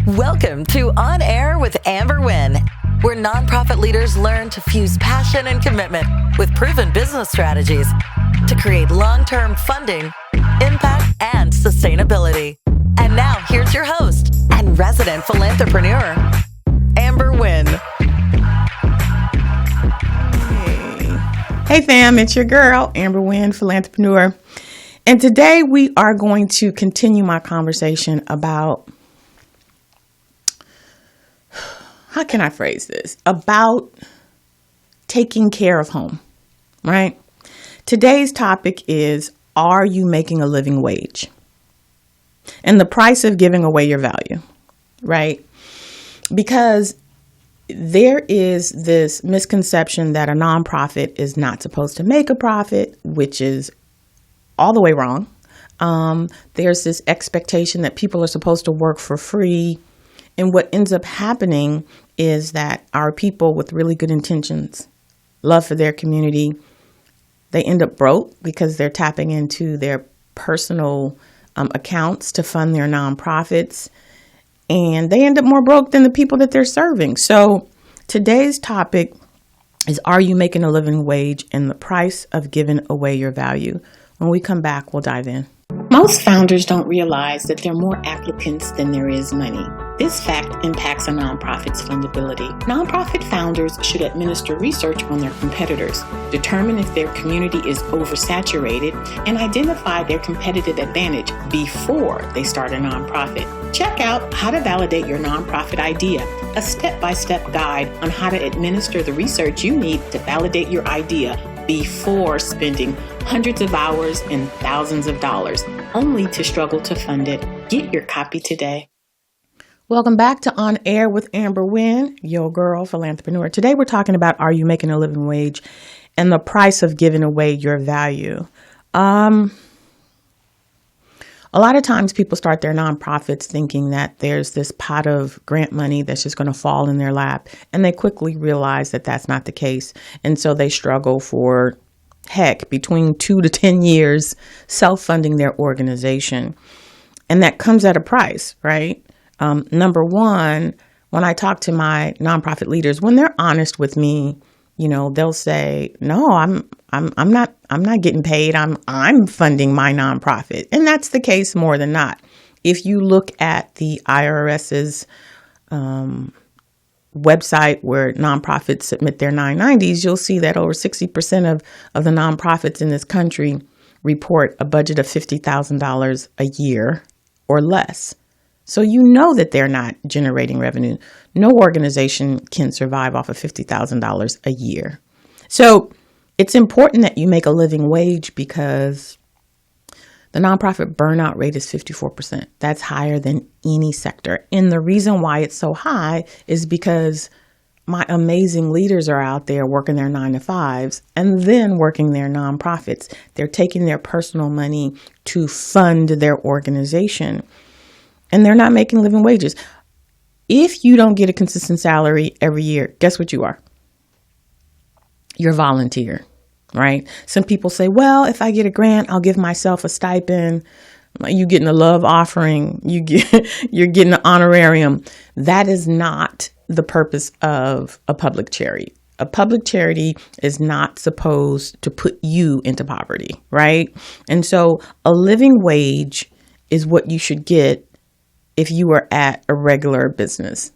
Welcome to On Air with Amber Wynn, where nonprofit leaders learn to fuse passion and commitment with proven business strategies to create long-term funding, impact, and sustainability. And now, here's your host and resident Philanthrepreneur, Amber Wynn. Hey fam, it's your girl, Amber Wynn, Philanthrepreneur. And today we are going to continue my conversation about, how can I phrase this? About taking care of home, right? Today's topic is, are you making a living wage? And the price of giving away your value, right? Because there is this misconception that a nonprofit is not supposed to make a profit, which is all the way wrong. There's this expectation that people are supposed to work for free. And what ends up happening is that our people with really good intentions, love for their community, they end up broke because they're tapping into their personal accounts to fund their nonprofits. And they end up more broke than the people that they're serving. So today's topic is, are you making a living wage and the price of giving away your value? When we come back, we'll dive in. Most founders don't realize that there are more applicants than there is money. This fact impacts a nonprofit's fundability. Nonprofit founders should administer research on their competitors, determine if their community is oversaturated, and identify their competitive advantage before they start a nonprofit. Check out How to Validate Your Nonprofit Idea, a step-by-step guide on how to administer the research you need to validate your idea before spending hundreds of hours and thousands of dollars, only to struggle to fund it. Get your copy today. Welcome back to On Air with Amber Wynn, your girl, Philanthrepreneur. Today we're talking about, are you making a living wage and the price of giving away your value? A lot of times people start their nonprofits thinking that there's this pot of grant money that's just going to fall in their lap. And they quickly realize that that's not the case. And so they struggle for, between 2 to 10 years self-funding their organization. And that comes at a price, right? Number one, when I talk to my nonprofit leaders, when they're honest with me, you know, they'll say, no, I'm not getting paid. I'm funding my nonprofit. And that's the case more than not. If you look at the IRS's website where nonprofits submit their 990s, you'll see that over 60% of the nonprofits in this country report a budget of $50,000 a year or less. So you know that they're not generating revenue. No organization can survive off of $50,000 a year. So it's important that you make a living wage because the nonprofit burnout rate is 54%. That's higher than any sector. And the reason why it's so high is because my amazing leaders are out there working their 9-to-5s and then working their nonprofits. They're taking their personal money to fund their organization. And they're not making living wages. If you don't get a consistent salary every year, guess what you are? You're a volunteer, right? Some people say, well, if I get a grant, I'll give myself a stipend. You getting a love offering. You're getting an honorarium. That is not the purpose of a public charity. A public charity is not supposed to put you into poverty, right? And so a living wage is what you should get if you were at a regular business.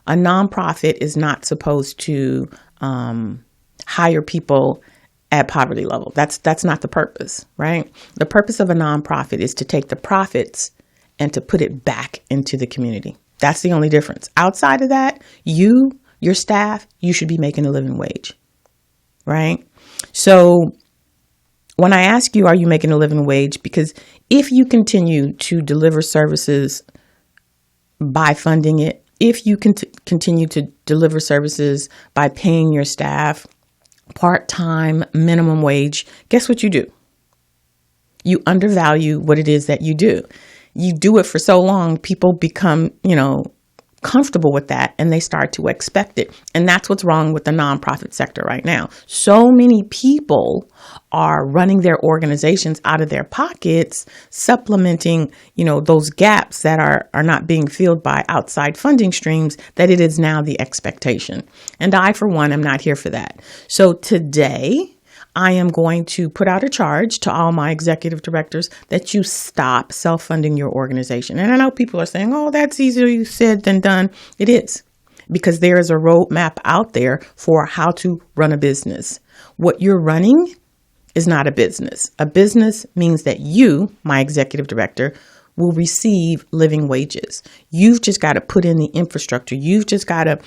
A nonprofit is not supposed to hire people at poverty level. That's not the purpose, right? The purpose of a nonprofit is to take the profits and to put it back into the community. That's the only difference. Outside of that, your staff, you should be making a living wage, right? So when I ask you, are you making a living wage? Because if you continue to deliver services by funding it, if you continue to deliver services by paying your staff part-time minimum wage, guess what you do? You undervalue what it is that you do. You do it for so long, people become, comfortable with that and they start to expect it. And that's what's wrong with the nonprofit sector right now. So many people are running their organizations out of their pockets, supplementing, those gaps that are not being filled by outside funding streams, that it is now the expectation. And I, for one, am not here for that. So today, I am going to put out a charge to all my executive directors that you stop self-funding your organization. And I know people are saying, oh, that's easier said than done. It is, because there is a roadmap out there for how to run a business. What you're running is not a business. A business means that you, my executive director, will receive living wages. You've just got to put in the infrastructure. You've just got to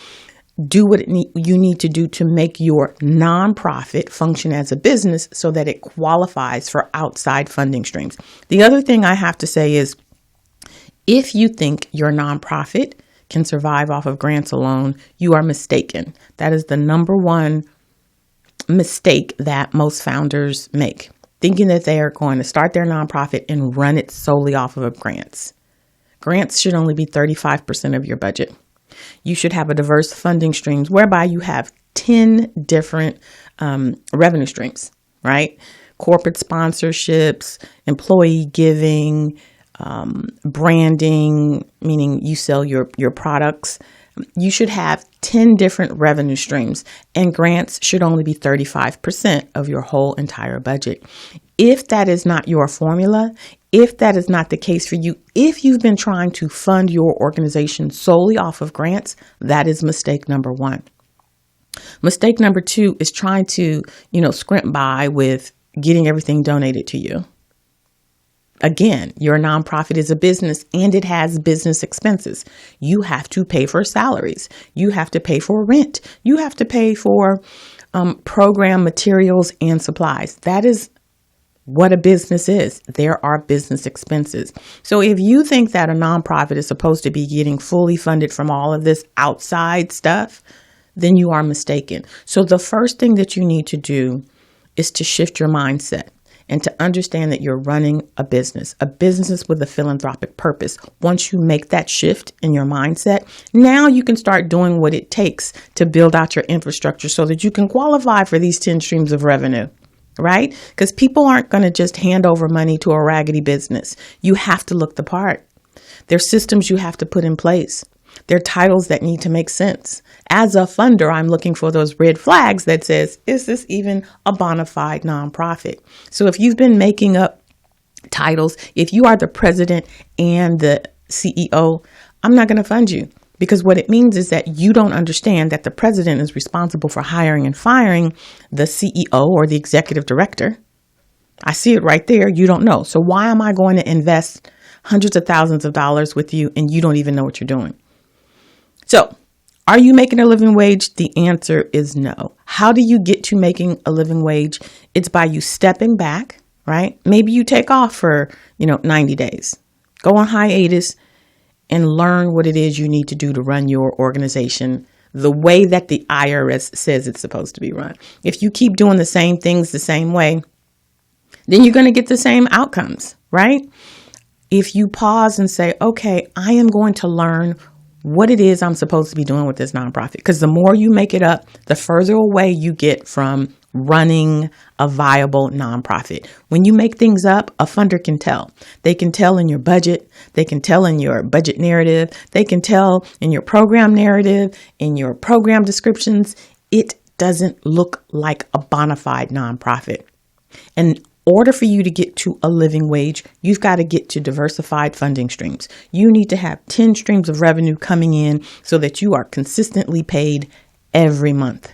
do what you need to do to make your nonprofit function as a business so that it qualifies for outside funding streams. The other thing I have to say is, if you think your nonprofit can survive off of grants alone, you are mistaken. That is the number one mistake that most founders make, thinking that they are going to start their nonprofit and run it solely off of grants. Grants should only be 35% of your budget. You should have a diverse funding streams whereby you have 10 different revenue streams, right? Corporate sponsorships, employee giving, branding, meaning you sell your products. You should have 10 different revenue streams, and grants should only be 35% of your whole entire budget. If that is not your formula, if that is not the case for you, if you've been trying to fund your organization solely off of grants, that is mistake number one. Mistake number two is trying to, scrimp by with getting everything donated to you. Again, your nonprofit is a business and it has business expenses. You have to pay for salaries. You have to pay for rent. You have to pay for program materials and supplies. That is what a business is. There are business expenses. So if you think that a nonprofit is supposed to be getting fully funded from all of this outside stuff, then you are mistaken. So the first thing that you need to do is to shift your mindset and to understand that you're running a business with a philanthropic purpose. Once you make that shift in your mindset, now you can start doing what it takes to build out your infrastructure so that you can qualify for these 10 streams of revenue. Right? Because people aren't going to just hand over money to a raggedy business. You have to look the part. There's systems you have to put in place. There are titles that need to make sense. As a funder, I'm looking for those red flags that says, is this even a bona fide nonprofit? So if you've been making up titles, if you are the president and the CEO, I'm not going to fund you. Because what it means is that you don't understand that the president is responsible for hiring and firing the CEO or the executive director. I see it right there. You don't know. So why am I going to invest hundreds of thousands of dollars with you and you don't even know what you're doing? So are you making a living wage? The answer is no. How do you get to making a living wage? It's by you stepping back, right? Maybe you take off for, 90 days. Go on hiatus and learn what it is you need to do to run your organization the way that the IRS says it's supposed to be run. If you keep doing the same things the same way, then you're going to get the same outcomes, right? If you pause and say, okay, I am going to learn what it is I'm supposed to be doing with this nonprofit, because the more you make it up, the further away you get from running a viable nonprofit. When you make things up, a funder can tell. They can tell in your budget. They can tell in your budget narrative. They can tell in your program narrative, in your program descriptions. It doesn't look like a bona fide nonprofit. In order for you to get to a living wage, you've got to get to diversified funding streams. You need to have 10 streams of revenue coming in so that you are consistently paid every month.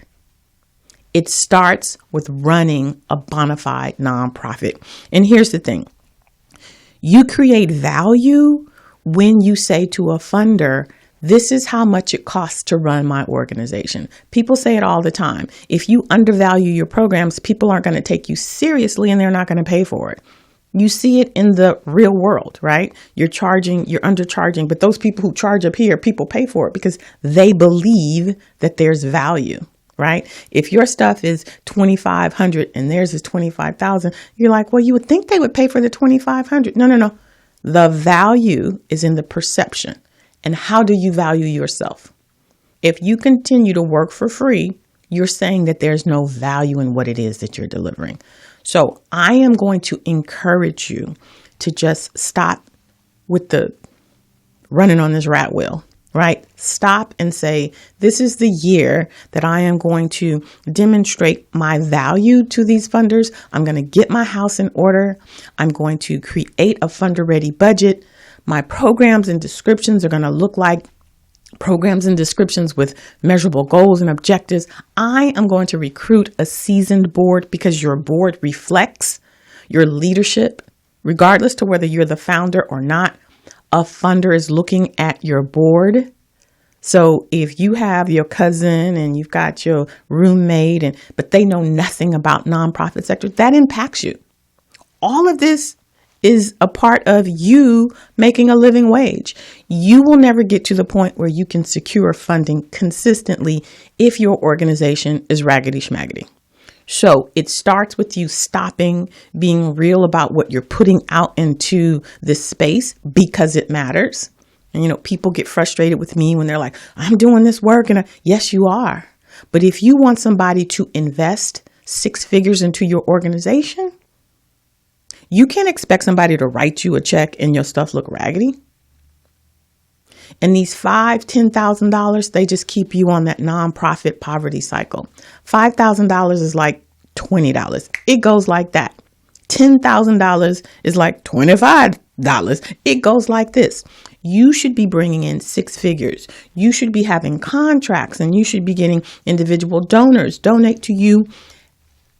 It starts with running a bona fide nonprofit. And here's the thing. You create value when you say to a funder, this is how much it costs to run my organization. People say it all the time. If you undervalue your programs, people aren't going to take you seriously and they're not going to pay for it. You see it in the real world, right? You're undercharging, but those people who charge up here, people pay for it because they believe that there's value. Right? If your stuff is $2,500 and theirs is $25,000, you're like, well, you would think they would pay for the $2,500. No. The value is in the perception. And how do you value yourself? If you continue to work for free, you're saying that there's no value in what it is that you're delivering. So I am going to encourage you to just stop with the running on this rat wheel, right? Stop and say, this is the year that I am going to demonstrate my value to these funders. I'm going to get my house in order. I'm going to create a funder ready budget. My programs and descriptions are going to look like programs and descriptions with measurable goals and objectives. I am going to recruit a seasoned board because your board reflects your leadership, regardless to whether you're the founder or not. A funder is looking at your board. So if you have your cousin and you've got your roommate, but they know nothing about nonprofit sector, that impacts you. All of this is a part of you making a living wage. You will never get to the point where you can secure funding consistently if your organization is raggedy schmaggedy. So it starts with you stopping being real about what you're putting out into this space because it matters. And, people get frustrated with me when they're like, I'm doing this work. And yes, you are. But if you want somebody to invest 6 figures into your organization, you can't expect somebody to write you a check and your stuff look raggedy. And these $5,000, $10,000, they just keep you on that nonprofit poverty cycle. $5,000 is like $20. It goes like that. $10,000 is like $25. It goes like this. You should be bringing in 6 figures. You should be having contracts, and you should be getting individual donors donate to you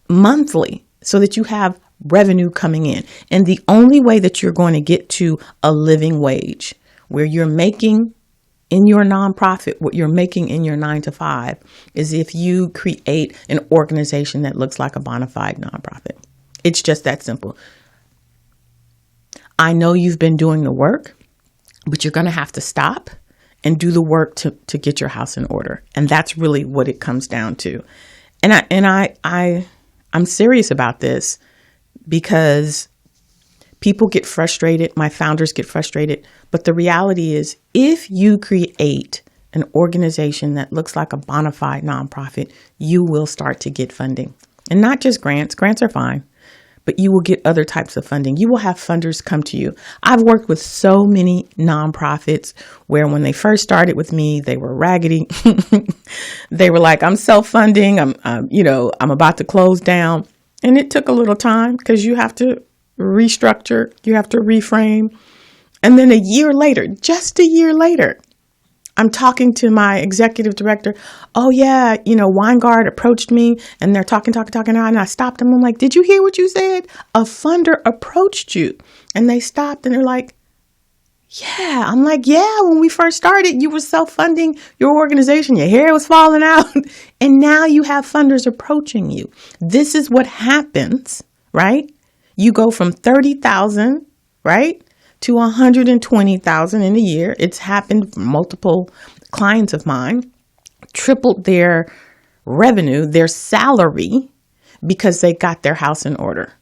monthly so that you have revenue coming in. And the only way that you're going to get to a living wage where you're making in your nonprofit what you're making in your 9-to-5 is if you create an organization that looks like a bona fide nonprofit. It's just that simple. I know you've been doing the work, but you're going to have to stop and do the work to get your house in order. And that's really what it comes down to. And I'm serious about this because people get frustrated. My founders get frustrated. But the reality is, if you create an organization that looks like a bona fide nonprofit, you will start to get funding. And not just grants. Grants are fine. But you will get other types of funding. You will have funders come to you. I've worked with so many nonprofits where when they first started with me, they were raggedy. They were like, I'm self-funding. I'm about to close down. And it took a little time because you have to restructure, you have to reframe. And then just a year later, I'm talking to my executive director. Oh yeah, Weingard approached me and they're talking. And I stopped them. I'm like, did you hear what you said? A funder approached you. And they stopped and they're like, yeah. I'm like, yeah, when we first started, you were self-funding your organization. Your hair was falling out. And now you have funders approaching you. This is what happens, right? You go from 30,000, right, to 120,000 in a year. It's happened for multiple clients of mine, tripled their revenue, their salary, because they got their house in order.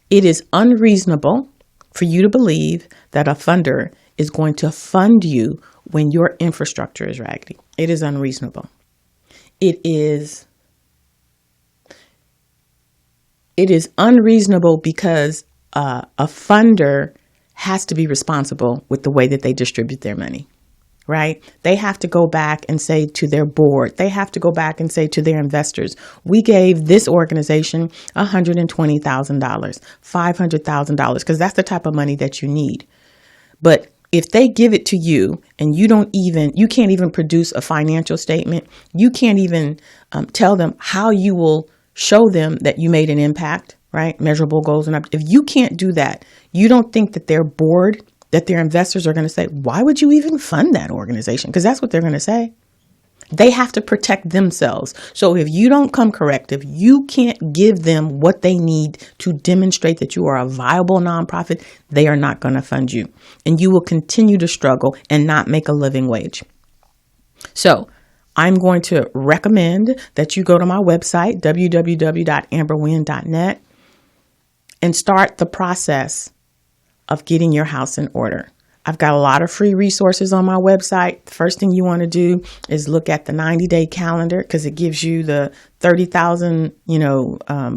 It is unreasonable for you to believe that a funder is going to fund you when your infrastructure is raggedy. It is unreasonable. It is unreasonable because a funder has to be responsible with the way that they distribute their money, right? They have to go back and say to their board, they have to go back and say to their investors, we gave this organization $120,000, $500,000, because that's the type of money that you need. But if they give it to you and you can't even produce a financial statement, you can't even tell them how you will show them that you made an impact, right? Measurable goals. And if you can't do that, you don't think that their board, that their investors are going to say, why would you even fund that organization? Because that's what they're going to say. They have to protect themselves. So if you don't come corrective, you can't give them what they need to demonstrate that you are a viable nonprofit. They are not going to fund you. And you will continue to struggle and not make a living wage. So I'm going to recommend that you go to my website, www.amberwynn.net, and start the process of getting your house in order. I've got a lot of free resources on my website. The first thing you want to do is look at the 90-day calendar because it gives you the 30,000,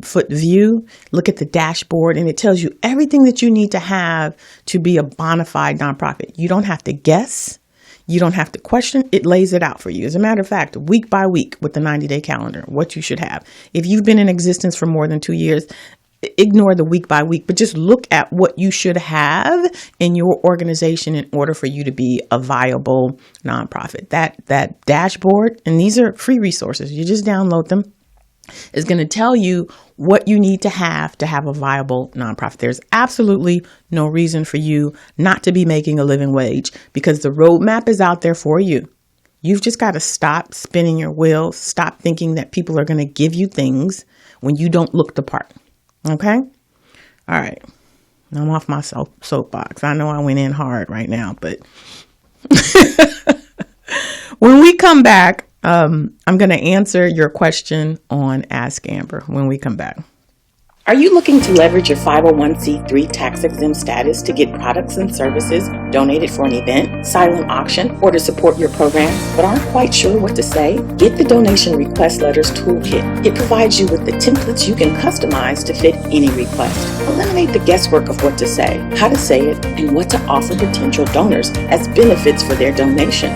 foot view. Look at the dashboard and it tells you everything that you need to have to be a bona fide nonprofit. You don't have to guess. You don't have to question. It lays it out for you. As a matter of fact, week by week with the 90-day calendar, what you should have. If you've been in existence for more than 2 years, ignore the week by week, but just look at what you should have in your organization in order for you to be a viable nonprofit. That dashboard, and these are free resources, you just download them, is going to tell you what you need to have a viable nonprofit. There's absolutely no reason for you not to be making a living wage because the roadmap is out there for you. You've just got to stop spinning your wheels, stop thinking that people are going to give you things when you don't look the part. Okay? All right. I'm off my soapbox. I know I went in hard right now, but when we come back, I'm going to answer your question on Ask Amber when we come back. Are you looking to leverage your 501c3 tax-exempt status to get products and services donated for an event, silent auction, or to support your programs, but aren't quite sure what to say? Get the Donation Request Letters Toolkit. It provides you with the templates you can customize to fit any request. Eliminate the guesswork of what to say, how to say it, and what to offer potential donors as benefits for their donation.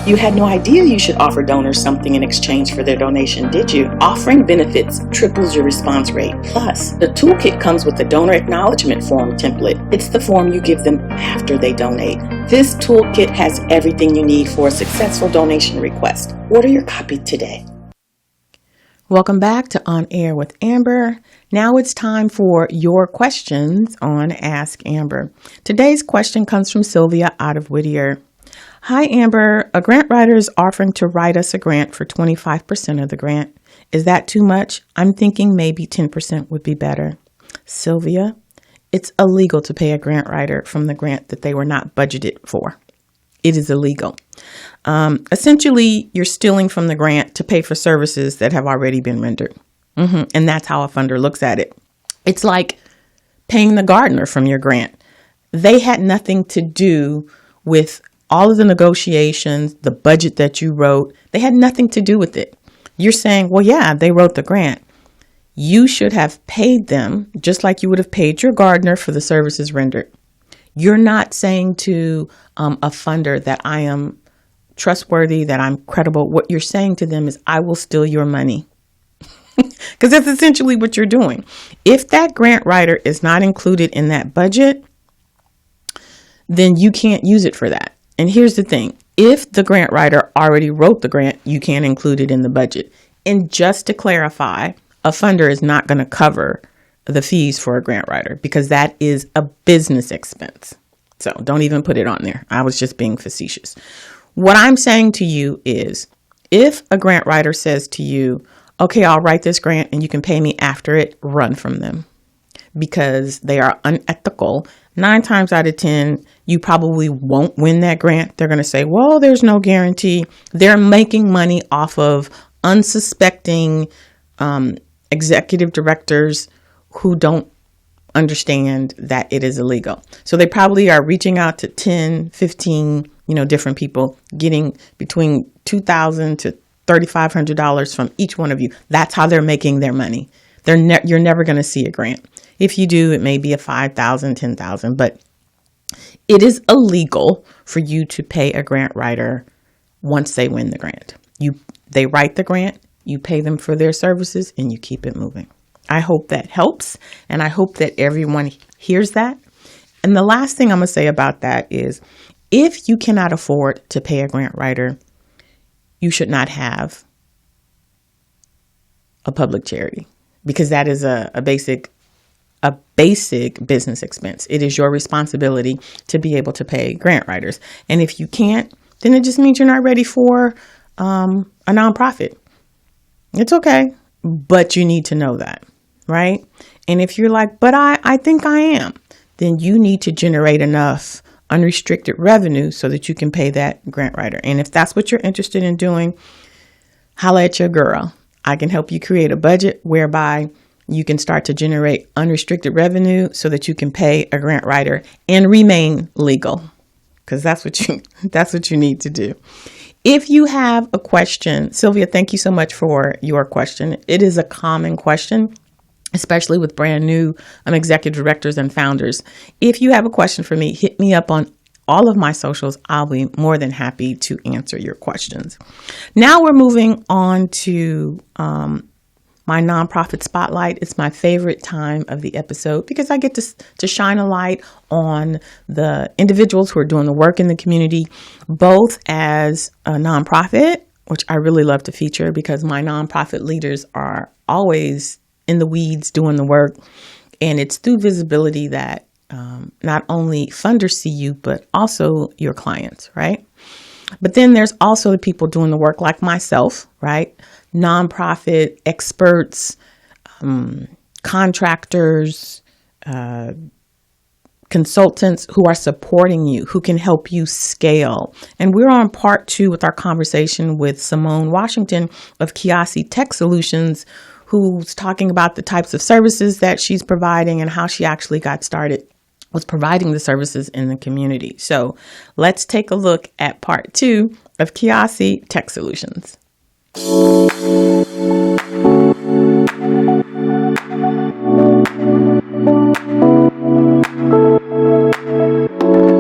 You had no idea you should offer donors something in exchange for their donation, did you? Offering benefits triples your response rate. Plus, the toolkit comes with the donor acknowledgement form template. It's the form you give them after they donate. This toolkit has everything you need for a successful donation request. Order your copy today. Welcome back to On Air with Amber. Now it's time for your questions on Ask Amber. Today's question comes from Sylvia out of Whittier. Hi, Amber. A grant writer is offering to write us a grant for 25% of the grant. Is that too much? I'm thinking maybe 10% would be better. Sylvia, it's illegal to pay a grant writer from the grant that they were not budgeted for. It is illegal. Essentially, you're stealing from the grant to pay for services that have already been rendered. And that's how a funder looks at it. It's like paying the gardener from your grant. They had nothing to do with all of the negotiations, the budget that you wrote. They had nothing to do with it. You're saying, well, yeah, they wrote the grant. You should have paid them just like you would have paid your gardener for the services rendered. You're not saying to a funder that I am trustworthy, that I'm credible. What you're saying to them is, I will steal your money. Because that's essentially what you're doing. If that grant writer is not included in that budget, then you can't use it for that. And here's the thing. If the grant writer already wrote the grant, you can't include it in the budget. And just to clarify, a funder is not going to cover the fees for a grant writer because that is a business expense. So don't even put it on there. I was just being facetious. What I'm saying to you is, if a grant writer says to you, okay, I'll write this grant and you can pay me after it, run from them because they are unethical. 9 times out of 10, you probably won't win that grant. They're going to say, well, there's no guarantee. They're making money off of unsuspecting executive directors who don't understand that it is illegal. So they probably are reaching out to 10, 15, different people, getting between $2,000 to $3,500 from each one of you. That's how they're making their money. You're never going to see a grant. If you do, it may be a $5,000, $10,000, but it is illegal for you to pay a grant writer once they win the grant. They write the grant, you pay them for their services, and you keep it moving. I hope that helps, and I hope that everyone hears that. And the last thing I'm going to say about that is, if you cannot afford to pay a grant writer, you should not have a public charity, because that is a basic business expense. It is your responsibility to be able to pay grant writers. And if you can't, then it just means you're not ready for a nonprofit. It's okay, but you need to know that, right? And if you're like, but I think I am, then you need to generate enough unrestricted revenue so that you can pay that grant writer. And if that's what you're interested in doing, holla at your girl. I can help you create a budget whereby you can start to generate unrestricted revenue so that you can pay a grant writer and remain legal, because that's what you need to do. If you have a question, Sylvia, thank you so much for your question. It is a common question, especially with brand new executive directors and founders. If you have a question for me, hit me up on all of my socials. I'll be more than happy to answer your questions. Now we're moving on to my nonprofit spotlight. It's my favorite time of the episode because I get to shine a light on the individuals who are doing the work in the community, both as a nonprofit, which I really love to feature because my nonprofit leaders are always in the weeds doing the work. And it's through visibility that not only funders see you, but also your clients, right? But then there's also the people doing the work like myself, right? Nonprofit experts, contractors, consultants who are supporting you, who can help you scale. And we're on part 2 with our conversation with Simone Washington of Kiasi Tech Solutions, who's talking about the types of services that she's providing and how she actually got started with providing the services in the community. So let's take a look at part 2 of Kiasi Tech Solutions.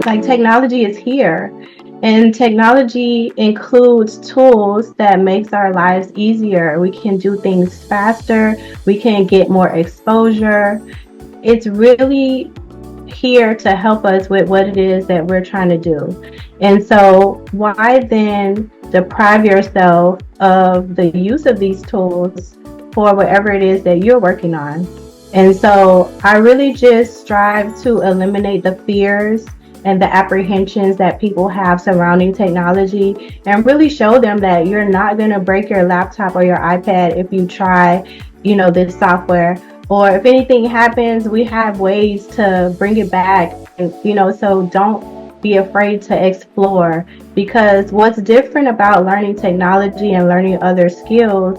Like, technology is here, and technology includes tools that makes our lives easier. We can do things faster. We can get more exposure. It's really here to help us with what it is that we're trying to do. And so why then deprive yourself of the use of these tools for whatever it is that you're working on? And so I really just strive to eliminate the fears and the apprehensions that people have surrounding technology, and really show them that you're not going to break your laptop or your iPad if you try, this software. Or if anything happens, we have ways to bring it back, so don't be afraid to explore, because what's different about learning technology and learning other skills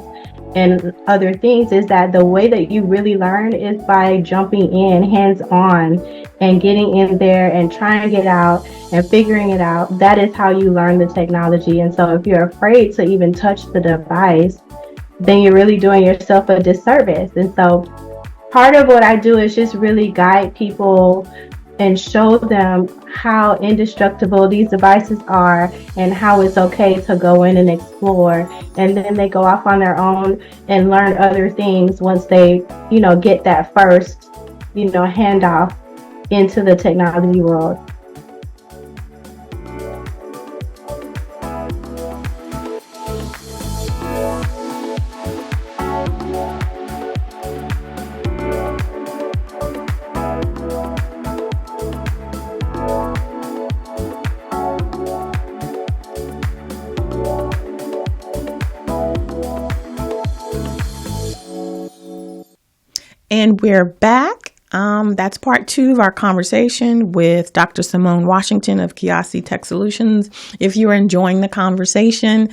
and other things is that the way that you really learn is by jumping in hands-on and getting in there and trying it out and figuring it out. That is how you learn the technology. And so if you're afraid to even touch the device, then you're really doing yourself a disservice. And so part of what I do is just really guide people and show them how indestructible these devices are and how it's okay to go in and explore. And then they go off on their own and learn other things once they, get that first, handoff into the technology world. And we're back. That's part 2 of our conversation with Dr. Simone Washington of Kiasi Tech Solutions. If you're enjoying the conversation,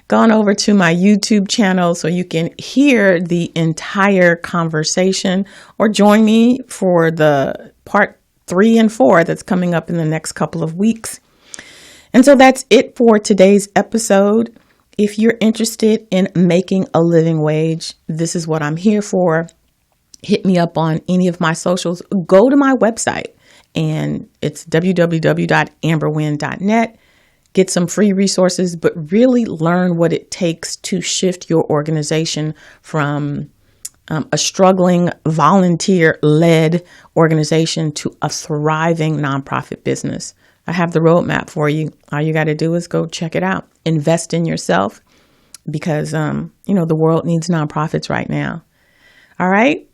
go on over to my YouTube channel so you can hear the entire conversation, or join me for the part 3 and 4 that's coming up in the next couple of weeks. And so that's it for today's episode. If you're interested in making a living wage, this is what I'm here for. Hit me up on any of my socials. Go to my website, and it's www.amberwynn.net. Get some free resources, but really learn what it takes to shift your organization from a struggling volunteer-led organization to a thriving nonprofit business. I have the roadmap for you. All you got to do is go check it out. Invest in yourself, because, the world needs nonprofits right now. All right.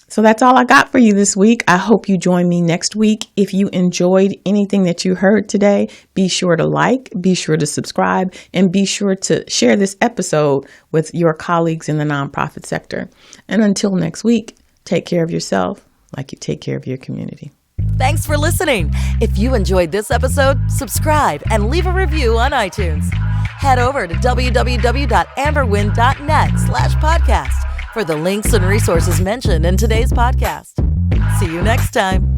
So that's all I got for you this week. I hope you join me next week. If you enjoyed anything that you heard today, be sure to like, be sure to subscribe, and be sure to share this episode with your colleagues in the nonprofit sector. And until next week, take care of yourself like you take care of your community. Thanks for listening. If you enjoyed this episode, subscribe and leave a review on iTunes. Head over to www.amberwynn.net/podcast for the links and resources mentioned in today's podcast. See you next time.